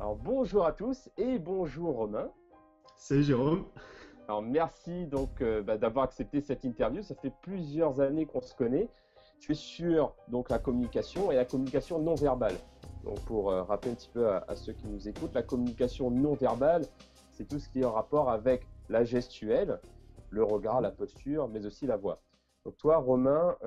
Alors bonjour à tous et bonjour Romain. Salut Jérôme. Alors merci donc d'avoir accepté cette interview. Ça fait plusieurs années qu'on se connaît. Tu es sur donc la communication et la communication non verbale. Donc pour rappeler un petit peu à ceux qui nous écoutent, la communication non verbale, c'est tout ce qui est en rapport avec la gestuelle, le regard, la posture, mais aussi la voix. Donc toi Romain,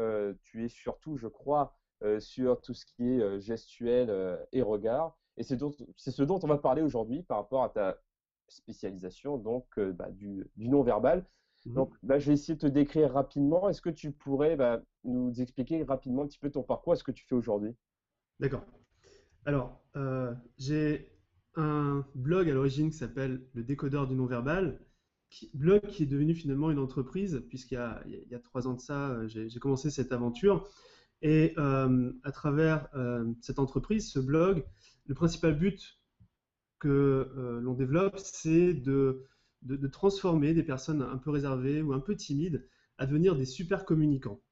tu es surtout, je crois, sur tout ce qui est gestuel et regard. Et c'est ce dont on va parler aujourd'hui par rapport à ta spécialisation donc du non-verbal. Donc, Mhm. je vais essayer de te décrire rapidement. Est-ce que tu pourrais nous expliquer rapidement un petit peu ton parcours, ce que tu fais aujourd'hui? D'accord. Alors, j'ai un blog à l'origine qui s'appelle Le Décodeur du Non-Verbal, blog qui est devenu finalement une entreprise, puisqu'il y a 3 ans de ça, j'ai commencé cette aventure. Et à travers cette entreprise, ce blog, le principal but que l'on développe, c'est de transformer des personnes un peu réservées ou un peu timides à devenir des super communicants.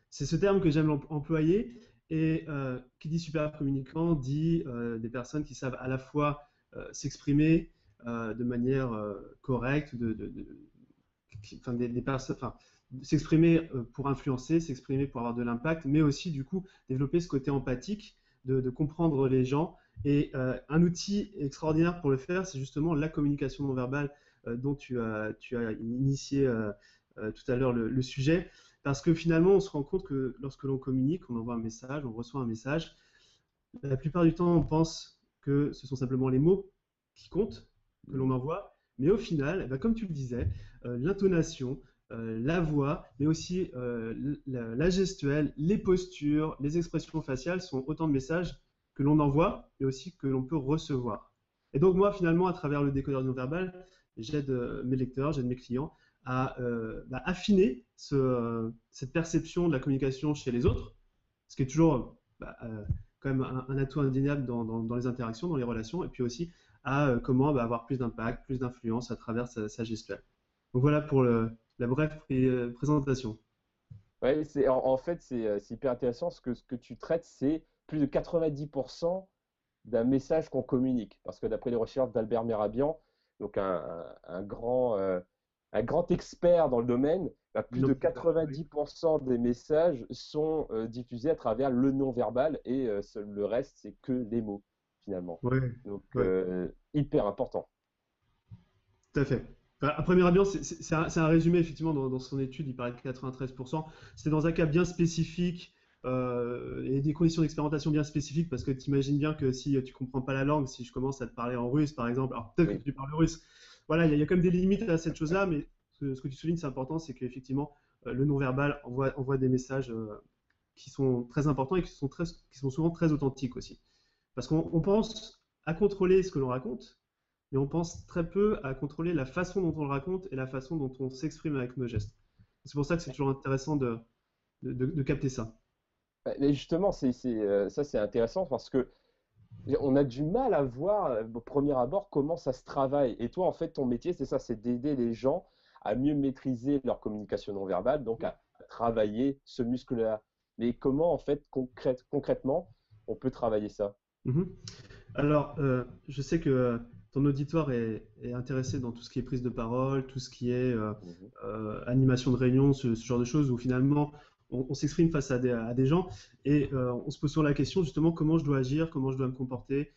C'est ce terme que j'aime employer. Et qui dit super communicant dit des personnes qui savent à la fois s'exprimer de manière correcte, enfin, des personnes, enfin, s'exprimer pour influencer, s'exprimer pour avoir de l'impact, mais aussi du coup développer ce côté empathique, de comprendre les gens. Et un outil extraordinaire pour le faire, c'est justement la communication non verbale dont tu as initié tout à l'heure le sujet. Parce que finalement, on se rend compte que lorsque l'on communique, on envoie un message, on reçoit un message, la plupart du temps, on pense que ce sont simplement les mots qui comptent, que l'on envoie, mais au final, eh ben, comme tu le disais, l'intonation, la voix, mais aussi la gestuelle, les postures, les expressions faciales sont autant de messages que l'on envoie, mais aussi que l'on peut recevoir. Et donc moi, finalement, à travers le décodeur non-verbal, j'aide mes lecteurs, j'aide mes clients à affiner cette perception de la communication chez les autres, ce qui est toujours quand même un atout indéniable dans les interactions, dans les relations, et puis aussi à comment avoir plus d'impact, plus d'influence à travers sa gestuelle. Donc voilà pour la brève présentation. Ouais, en fait, c'est hyper intéressant. Ce que tu traites, c'est plus de 90% d'un message qu'on communique. Parce que d'après les recherches d'Albert Merabian, donc un grand expert dans le domaine, plus de Non, oui. 90% des messages sont diffusés à travers le non-verbal et le reste, c'est que les mots, finalement. Ouais, Donc, ouais, hyper important. tout à fait. Enfin, à première abord, c'est un résumé, effectivement, dans son étude, il parlait de 93%. C'était dans un cas bien spécifique et des conditions d'expérimentation bien spécifiques, parce que tu imagines bien que si tu comprends pas la langue, si je commence à te parler en russe, par exemple, alors peut-être que Oui. tu parles russe, voilà, il y a quand même des limites à cette chose-là, mais ce que tu soulignes, c'est important, c'est qu'effectivement, le non-verbal envoie des messages qui sont très importants et qui sont souvent très authentiques aussi. Parce qu'on pense à contrôler ce que l'on raconte, mais on pense très peu à contrôler la façon dont on le raconte et la façon dont on s'exprime avec nos gestes. C'est pour ça que c'est toujours intéressant de capter ça. Mais justement, ça, c'est intéressant parce que on a du mal à voir au premier abord comment ça se travaille. Et toi, en fait, ton métier, c'est ça, c'est d'aider les gens à mieux maîtriser leur communication non verbale, donc à travailler ce muscle-là. Mais comment, en fait, concrètement, on peut travailler ça? Mhm. Alors, je sais que ton auditoire est intéressé dans tout ce qui est prise de parole, tout ce qui est Mhm. animation de réunion, ce genre de choses où finalement on s'exprime face à des gens et on se pose souvent la question justement comment je dois agir, comment je dois me comporter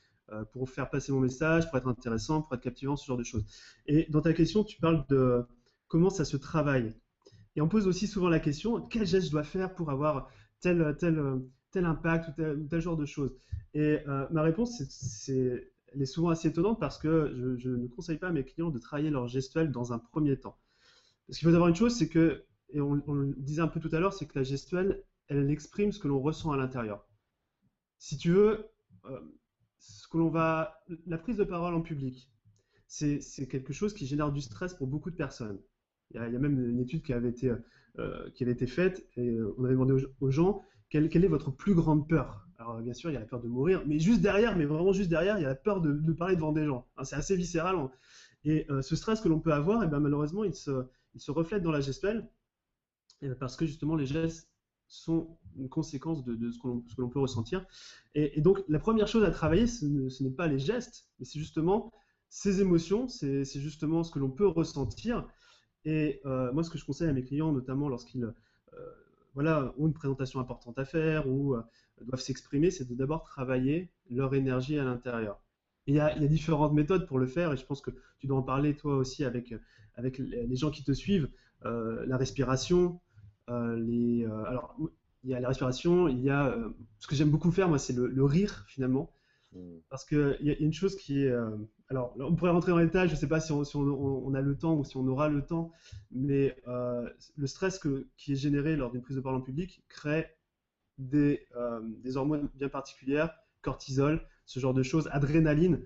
pour faire passer mon message, pour être intéressant, pour être captivant, ce genre de choses. Et dans ta question, tu parles de comment ça se travaille. Et on pose aussi souvent la question, quel geste je dois faire pour avoir tel impact ou tel genre de choses. Et ma réponse, elle est souvent assez étonnante parce que je ne conseille pas à mes clients de travailler leur gestuelle dans un premier temps. Parce qu'il faut savoir une chose, c'est que, et on le disait un peu tout à l'heure, c'est que la gestuelle, elle exprime ce que l'on ressent à l'intérieur. Si tu veux, euh, la prise de parole en public, c'est quelque chose qui génère du stress pour beaucoup de personnes. Il y a même une étude qui avait été faite et on avait demandé aux gens quelle est votre plus grande peur. Alors bien sûr, il y a la peur de mourir, mais juste derrière, mais vraiment juste derrière, il y a la peur de parler devant des gens. Hein, c'est assez viscéral. Et ce stress que l'on peut avoir, et ben, malheureusement, il se reflète dans la gestuelle parce que justement les gestes sont une conséquence de ce que l'on peut ressentir. Et donc, la première chose à travailler, ce n'est pas les gestes, mais c'est justement ces émotions, c'est justement ce que l'on peut ressentir. Et moi, ce que je conseille à mes clients, notamment lorsqu'ils voilà, ont une présentation importante à faire ou doivent s'exprimer, c'est de d'abord travailler leur énergie à l'intérieur. Il y a différentes méthodes pour le faire, et je pense que tu dois en parler toi aussi avec les gens qui te suivent. La respiration, alors il y a la respiration, il y a ce que j'aime beaucoup faire, moi, c'est le rire finalement. Mm. Parce qu'il y a une chose qui est. Alors, on pourrait rentrer dans les détails, je ne sais pas si on a le temps ou si on aura le temps, mais le stress qui est généré lors d'une prise de parole en public crée des hormones bien particulières, cortisol, ce genre de choses, adrénaline,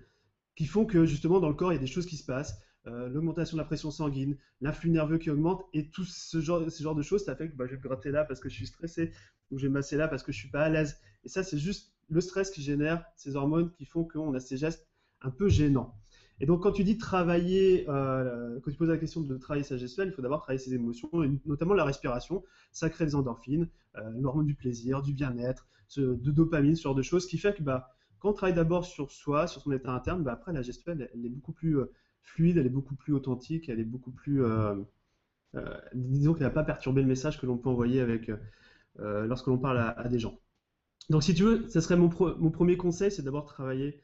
qui font que justement dans le corps, il y a des choses qui se passent. L'augmentation de la pression sanguine, l'influx nerveux qui augmente, et tout ce genre de choses, ça fait que bah, je vais me gratter là parce que je suis stressé, ou je vais me masser là parce que je ne suis pas à l'aise. Et ça, c'est juste le stress qui génère ces hormones qui font qu'on a ces gestes un peu gênants. Et donc, quand tu dis travailler, quand tu poses la question de travailler sa gestuelle, il faut d'abord travailler ses émotions, et notamment la respiration. Ça crée des endorphines, l'hormone du plaisir, du bien-être, de dopamine, ce genre de choses, qui fait que bah, quand on travaille d'abord sur soi, sur son état interne, bah, après la gestuelle, elle est beaucoup plus fluide, elle est beaucoup plus authentique, elle est beaucoup plus. Disons qu'elle n'a pas perturbé le message que l'on peut envoyer lorsque l'on parle à des gens. Donc, si tu veux, ce serait mon premier conseil, c'est d'abord travailler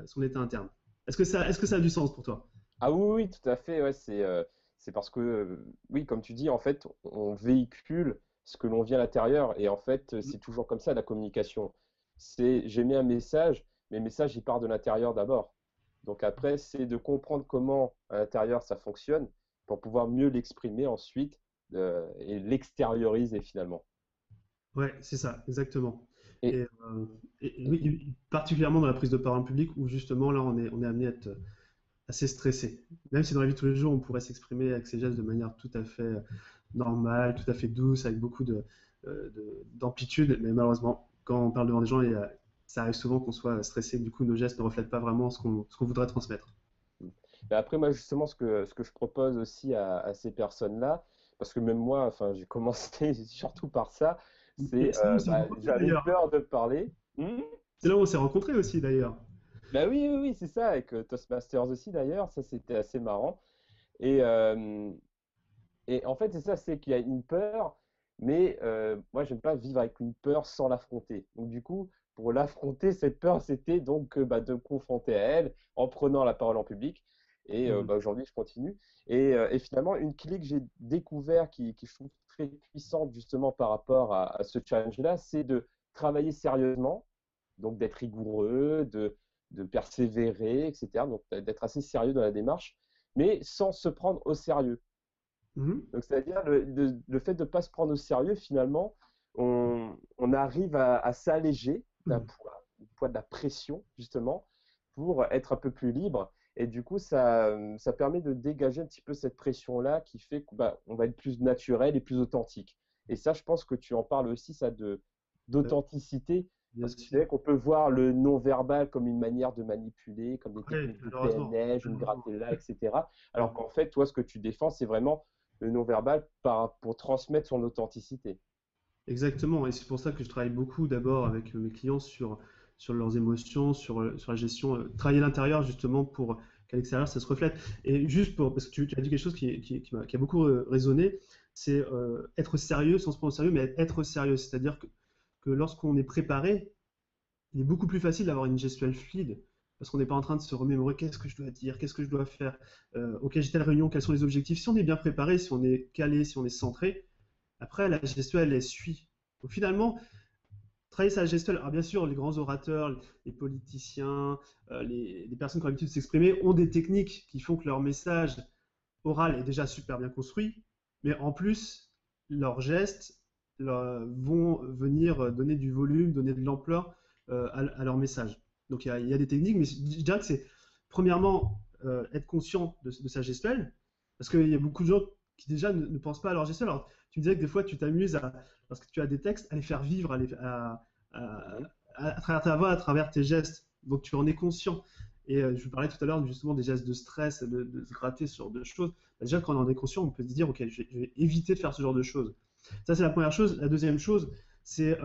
son état interne. Est-ce que ça a du sens pour toi? Ah oui, oui, tout à fait. Ouais, c'est parce que, oui, comme tu dis, en fait, on véhicule ce que l'on vit à l'intérieur. Et en fait, c'est toujours comme ça, la communication. J'émets un message, mais le message, il part de l'intérieur d'abord. Donc après, c'est de comprendre comment à l'intérieur ça fonctionne pour pouvoir mieux l'exprimer ensuite et l'extérioriser finalement. Ouais, c'est ça, exactement. Et, Et, oui, particulièrement dans la prise de parole en public où justement là on est amené à être assez stressé. Même si dans la vie de tous les jours on pourrait s'exprimer avec ses gestes de manière tout à fait normale, tout à fait douce, avec beaucoup d'amplitude, mais malheureusement quand on parle devant des gens, ça arrive souvent qu'on soit stressé, du coup nos gestes ne reflètent pas vraiment ce qu'on voudrait transmettre. mais après, moi, justement, ce que je propose aussi à ces personnes-là, parce que même moi, enfin, j'ai commencé surtout par ça, Mais c'est c'est là où on s'est bah, rencontrés j'avais d'ailleurs. peur de parler. Hmm. C'est là où on s'est rencontrés aussi d'ailleurs. Bah oui, oui, oui, c'est ça, avec Toastmasters aussi d'ailleurs, ça c'était assez marrant. Et, euh, et en fait, c'est ça, c'est qu'il y a une peur, mais moi, j'aime pas vivre avec une peur sans l'affronter. Donc, du coup, pour l'affronter, cette peur, c'était donc bah, de me confronter à elle en prenant la parole en public. Et Mhm. bah, aujourd'hui, je continue. Et finalement, une clé que j'ai découvert qui je trouve très puissante justement par rapport à ce challenge-là, c'est de travailler sérieusement, donc d'être rigoureux, de persévérer, etc. Donc, d'être assez sérieux dans la démarche, mais sans se prendre au sérieux. Mhm. Donc, c'est-à-dire le fait de ne pas se prendre au sérieux, finalement, on arrive à s'alléger Mhm. du poids de la pression, justement, pour être un peu plus libre. Et du coup, ça permet de dégager un petit peu cette pression-là qui fait qu'on bah, on va être plus naturel et plus authentique. Et ça, je pense que tu en parles aussi, ça, d'authenticité, Bien parce que c'est vrai sûr. qu'on peut voir le non-verbal comme une manière de manipuler, comme des Oui, techniques de malheureusement. PNL, je me Malheureusement. grattais là, etc. Ouais. Alors qu'en fait, toi, ce que tu défends, c'est vraiment le non-verbal pour transmettre son authenticité. Exactement, et c'est pour ça que je travaille beaucoup d'abord avec mes clients sur leurs émotions, sur la gestion, travailler l'intérieur justement pour qu'à l'extérieur ça se reflète. Et juste parce que tu as dit quelque chose qui a beaucoup résonné, c'est être sérieux sans se prendre au sérieux, mais être sérieux. C'est-à-dire que lorsqu'on est préparé, il est beaucoup plus facile d'avoir une gestuelle fluide. Parce qu'on n'est pas en train de se remémorer qu'est-ce que je dois dire, qu'est-ce que je dois faire, ok, j'ai telle réunion, quels sont les objectifs. Si on est bien préparé, si on est calé, si on est centré, après, la gestuelle, elle suit. Donc finalement, travailler sa gestuelle, alors bien sûr, les grands orateurs, les politiciens, les personnes qui ont l'habitude de s'exprimer ont des techniques qui font que leur message oral est déjà super bien construit, mais en plus, leurs gestes vont venir donner du volume, donner de l'ampleur à leur message. Donc il y a des techniques, mais je dirais que c'est premièrement être conscient de sa gestuelle, parce qu'il y a beaucoup de gens qui déjà ne pensent pas à leur gestuelle. Alors tu me disais que des fois tu t'amuses parce que tu as des textes, à les faire vivre, à, Mhm. à travers ta voix, à travers tes gestes. Donc tu en es conscient. Et je vous parlais tout à l'heure justement des gestes de stress, de se gratter ce genre de choses. Bah, déjà, quand on en est conscient, on peut se dire, ok, je vais éviter de faire ce genre de choses. Ça, c'est la première chose. La deuxième chose, c'est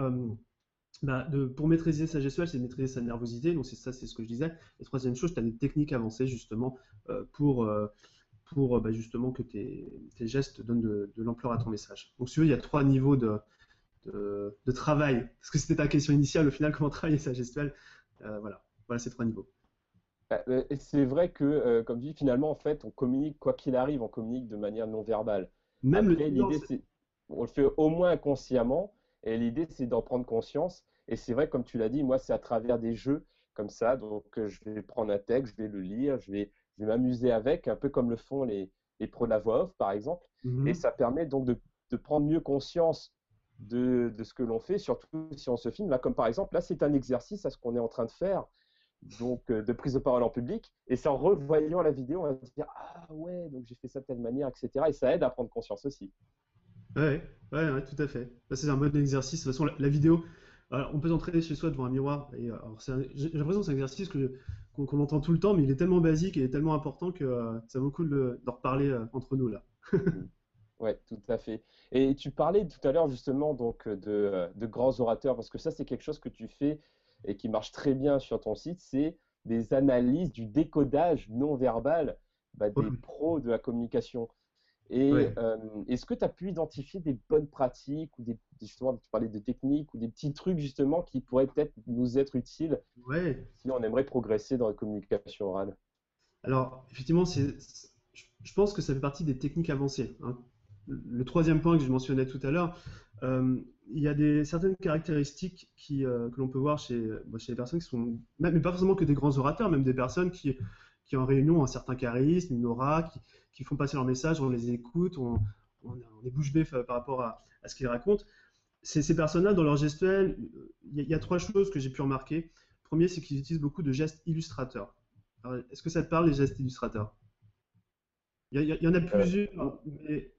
pour maîtriser sa gestuelle, c'est de maîtriser sa nervosité. Donc, c'est ce que je disais. Et troisième chose, tu as des techniques avancées justement pour justement que tes gestes donnent de l'ampleur à ton message. Donc, si tu veux, il y a trois niveaux de travail. Parce que c'était ta question initiale, au final, comment travailler sa gestuelle. Voilà ces trois niveaux. Et c'est vrai que, comme tu dis, finalement, en fait, on communique, quoi qu'il arrive, on communique de manière non verbale. Même le Après, l'idée, silence. c'est, on le fait au moins inconsciemment, et l'idée, c'est d'en prendre conscience. Et c'est vrai, comme tu l'as dit, moi, c'est à travers des jeux comme ça. Donc, je vais prendre un texte, je vais le lire, je vais m'amuser avec, un peu comme le font les pros de la voix off, par exemple. Et Mhm. ça permet donc de prendre mieux conscience de ce que l'on fait, surtout si on se filme. Là, comme par exemple, là, c'est un exercice à ce qu'on est en train de faire donc de prise de parole en public. Et c'est en revoyant la vidéo, on va se dire ah ouais, donc j'ai fait ça de telle manière, etc. Et ça aide à prendre conscience aussi. Ouais, ouais, tout à fait. C'est un bon exercice. De toute façon, la vidéo, alors, on peut s'entraîner chez soi devant un miroir. Et, alors, j'ai l'impression que c'est un exercice qu'on entend tout le temps, mais il est tellement basique et tellement important que ça vaut le coup d'en reparler entre nous là. Mm. Ouais, tout à fait. Et tu parlais tout à l'heure justement donc de grands orateurs, parce que ça c'est quelque chose que tu fais et qui marche très bien sur ton site, c'est des analyses du décodage non verbal des Ouais, pros de la communication. Et ouais, est-ce que tu as pu identifier des bonnes pratiques ou justement, tu parlais de techniques ou des petits trucs justement qui pourraient peut-être nous être utiles ouais. si on aimerait progresser dans la communication orale? Alors, effectivement, je pense que ça fait partie des techniques avancées, hein. Le troisième point que je mentionnais tout à l'heure, il y a certaines caractéristiques que l'on peut voir chez les personnes qui sont, mais pas forcément que des grands orateurs, même des personnes qui en réunion ont un certain charisme, une aura, qui font passer leur message, on les écoute, on est bouche bée par rapport à ce qu'ils racontent. Ces personnes-là, dans leur gestuelle, il y a trois choses que j'ai pu remarquer. Le premier, c'est qu'ils utilisent beaucoup de gestes illustrateurs. Est-ce que ça te parle, les gestes illustrateurs? Il y en a Euh, plusieurs, mais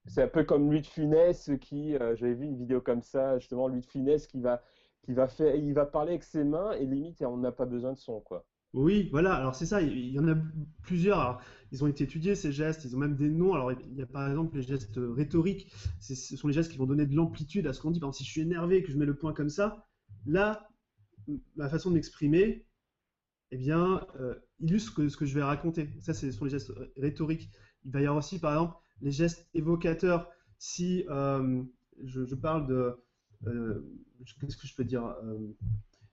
c'est un peu comme Louis de Funès j'avais vu une vidéo comme ça, justement, Louis de Funès il va parler avec ses mains et limite on n'a pas besoin de son, quoi. oui, voilà. Alors c'est ça, il y en a plusieurs. Alors, ils ont été étudiés, ces gestes, ils ont même des noms. Alors il y a par exemple les gestes rhétoriques. Ce sont les gestes qui vont donner de l'amplitude à ce qu'on dit. Par exemple, si je suis énervé et que je mets le poing comme ça, là, ma façon de m'exprimer, eh bien, illustre ce que je vais raconter. Ça, ce sont les gestes rhétoriques. Il va y avoir aussi, par exemple, les gestes évocateurs. Si je parle de... euh, qu'est-ce que je peux dire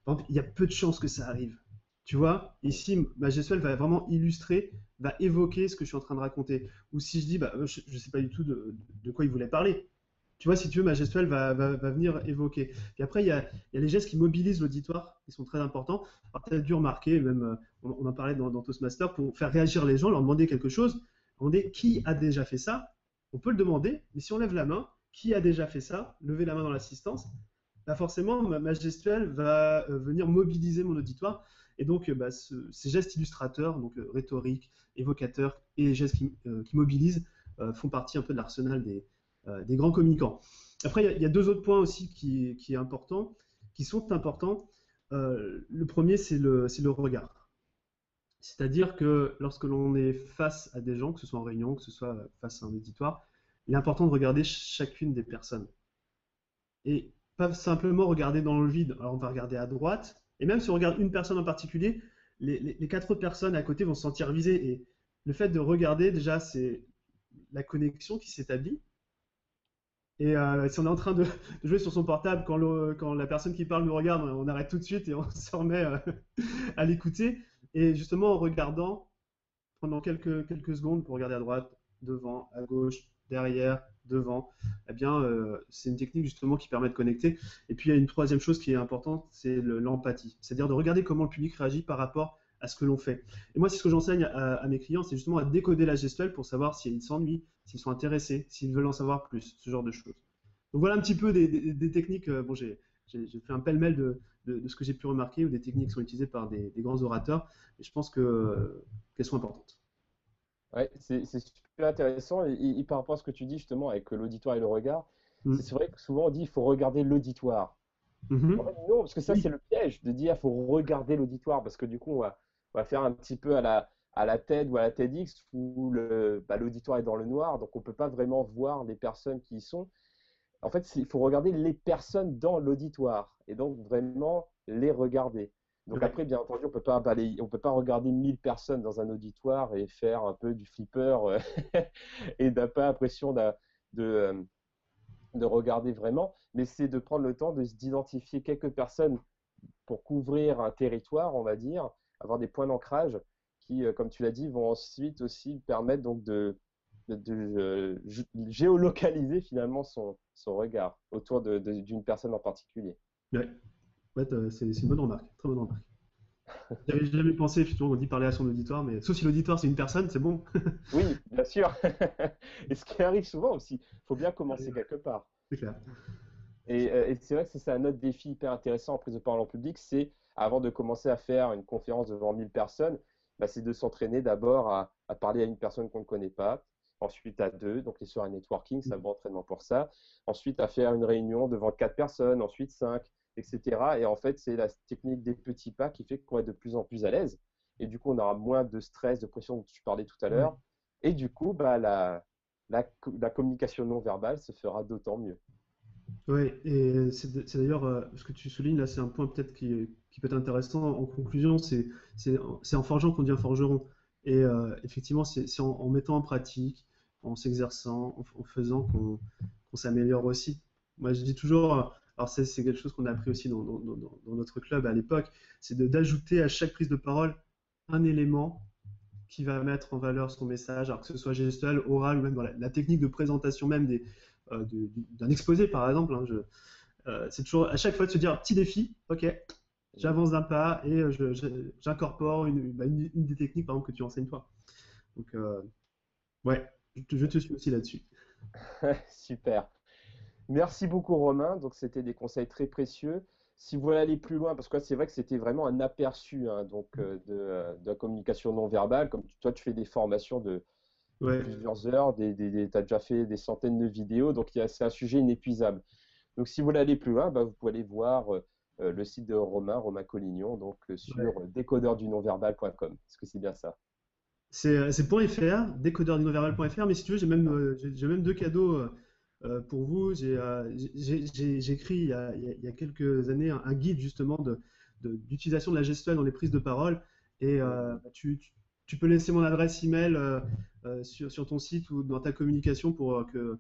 par exemple, il y a peu de chances que ça arrive. Tu vois, ici, ma gestuelle va vraiment illustrer, va évoquer ce que je suis en train de raconter. Ou si je dis, je ne sais pas du tout de quoi il voulait parler. Tu vois, si tu veux, ma gestuelle va venir évoquer. Puis après, il y a les gestes qui mobilisent l'auditoire, qui sont très importants. Alors, tu as dû remarquer, même on en parlait dans Toastmaster, pour faire réagir les gens, leur demander quelque chose, demander qui a déjà fait ça. On peut le demander, mais si on lève la main, qui a déjà fait ça, lever la main dans l'assistance, bah forcément, ma gestuelle va venir mobiliser mon auditoire. Et donc, ces gestes illustrateurs, donc rhétoriques, évocateurs et gestes qui mobilisent, font partie un peu de l'arsenal des grands communicants. Après, il y a deux autres points aussi qui sont importants. Le premier, c'est le regard. C'est-à-dire que lorsque l'on est face à des gens, que ce soit en réunion, que ce soit face à un auditoire, il est important de regarder chacune des personnes et pas simplement regarder dans le vide. Alors on va regarder à droite, et même si on regarde une personne en particulier, les quatre autres personnes à côté vont se sentir visées. Et le fait de regarder, déjà, c'est la connexion qui s'établit. Et si on est en train de jouer sur son portable, quand la personne qui parle nous regarde, on arrête tout de suite et on se remet à l'écouter. Et justement, en regardant, pendant quelques secondes pour regarder à droite, devant, à gauche, derrière, devant, eh bien, c'est une technique justement qui permet de connecter. Et puis, il y a une troisième chose qui est importante, c'est l'empathie. C'est-à-dire de regarder comment le public réagit par rapport à ce que l'on fait. Et moi, c'est ce que j'enseigne à mes clients, c'est justement à décoder la gestuelle pour savoir s'ils s'ennuient, s'ils sont intéressés, s'ils veulent en savoir plus, ce genre de choses. Donc voilà un petit peu des techniques. Bon, j'ai fait un pêle-mêle de ce que j'ai pu remarquer ou des techniques qui sont utilisées par des grands orateurs, et je pense qu'elles sont importantes. Ouais, c'est super intéressant. Et par rapport à ce que tu dis justement avec l'auditoire et le regard, c'est Mm. vrai que souvent on dit il faut regarder l'auditoire. En Mhm. fait, non, parce que ça c'est Oui, le piège de dire il faut regarder l'auditoire parce que du coup on va faire un petit peu à la TED ou à la TEDx où l'auditoire est dans le noir, donc on peut pas vraiment voir les personnes qui y sont. en fait, il faut regarder les personnes dans l'auditoire et donc vraiment les regarder. Donc Ouais. après, bien entendu, on peut pas regarder 1000 personnes dans un auditoire et faire un peu du flipper et n'a pas l'impression de, euh, de regarder vraiment, mais c'est de prendre le temps d'identifier quelques personnes pour couvrir un territoire, on va dire, avoir des points d'ancrage qui, comme tu l'as dit, vont ensuite aussi permettre donc de géolocaliser finalement son regard autour d'une personne en particulier. Ouais. Ouais, c'est une bonne remarque, très bonne remarque. J'avais jamais pensé, effectivement, on dit parler à son auditoire, mais sauf si l'auditoire c'est une personne, c'est bon. Oui, bien sûr. Et ce qui arrive souvent aussi, il faut bien commencer quelque part. C'est clair. Et c'est vrai que c'est un autre défi hyper intéressant en prise de parole en public, c'est avant de commencer à faire une conférence devant 1000 personnes, bah, c'est de s'entraîner d'abord à parler à une personne qu'on ne connaît pas, ensuite à deux, donc les soirées networking, c'est un bon entraînement pour ça, ensuite à faire une réunion devant 4 personnes, ensuite 5, etc. Et en fait, c'est la technique des petits pas qui fait qu'on va être de plus en plus à l'aise. Et du coup, on aura moins de stress, de pression dont tu parlais tout à Ouais. l'heure. Et du coup, bah, la communication non verbale se fera d'autant mieux. Ouais, et c'est d'ailleurs ce que tu soulignes là, c'est un point peut-être qui peut être intéressant en conclusion, c'est en forgeant qu'on devient forgeron. Et effectivement, c'est en mettant en pratique, en s'exerçant, en faisant qu'on s'améliore aussi. Moi, je dis toujours, alors c'est quelque chose qu'on a appris aussi dans notre club à l'époque, c'est d'ajouter à chaque prise de parole un élément qui va mettre en valeur son message, alors que ce soit gestuel, oral ou même dans la technique de présentation même d'un exposé par exemple. Hein, c'est toujours à chaque fois de se dire petit défi, ok, j'avance d'un pas et j'incorpore une des techniques par exemple que tu enseignes toi. Donc ouais, je te suis aussi là-dessus. Super. Merci beaucoup Romain. Donc c'était des conseils très précieux. Si vous voulez aller plus loin, parce que c'est vrai que c'était vraiment un aperçu hein, donc, de la communication non verbale, comme toi tu fais des formations de Ouais, plusieurs heures, tu as déjà fait des centaines de vidéos, donc c'est un sujet inépuisable. Donc si vous voulez aller plus loin, bah, vous pouvez aller voir le site de Romain Collignon, donc ouais. sur décodeurdunonverbal.com. Est-ce que c'est bien ça? C'est .fr, décodeurdunonverbal.fr, mais si tu veux, j'ai même deux cadeaux pour vous. J'ai écrit il y a quelques années un guide justement d'utilisation de la gestuelle dans les prises de parole. Et bah, tu peux laisser mon adresse email sur ton site ou dans ta communication pour que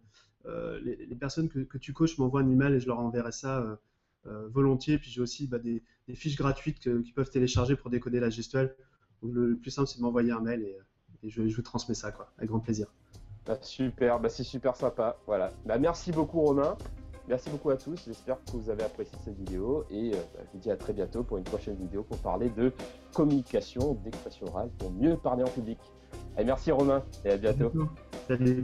les personnes que tu coaches m'envoient un email et je leur enverrai ça volontiers. Puis j'ai aussi bah, des fiches gratuites qu'ils peuvent télécharger pour décoder la gestuelle. Donc, le plus simple, c'est de m'envoyer un mail et je vous transmets ça, quoi, avec grand plaisir. Ah, super, bah, c'est super sympa. Voilà. Bah, merci beaucoup Romain. Merci beaucoup à tous. J'espère que vous avez apprécié cette vidéo et bah, je vous dis à très bientôt pour une prochaine vidéo pour parler de communication, d'expression orale pour mieux parler en public. Allez, merci Romain et à À bientôt. bientôt. Salut.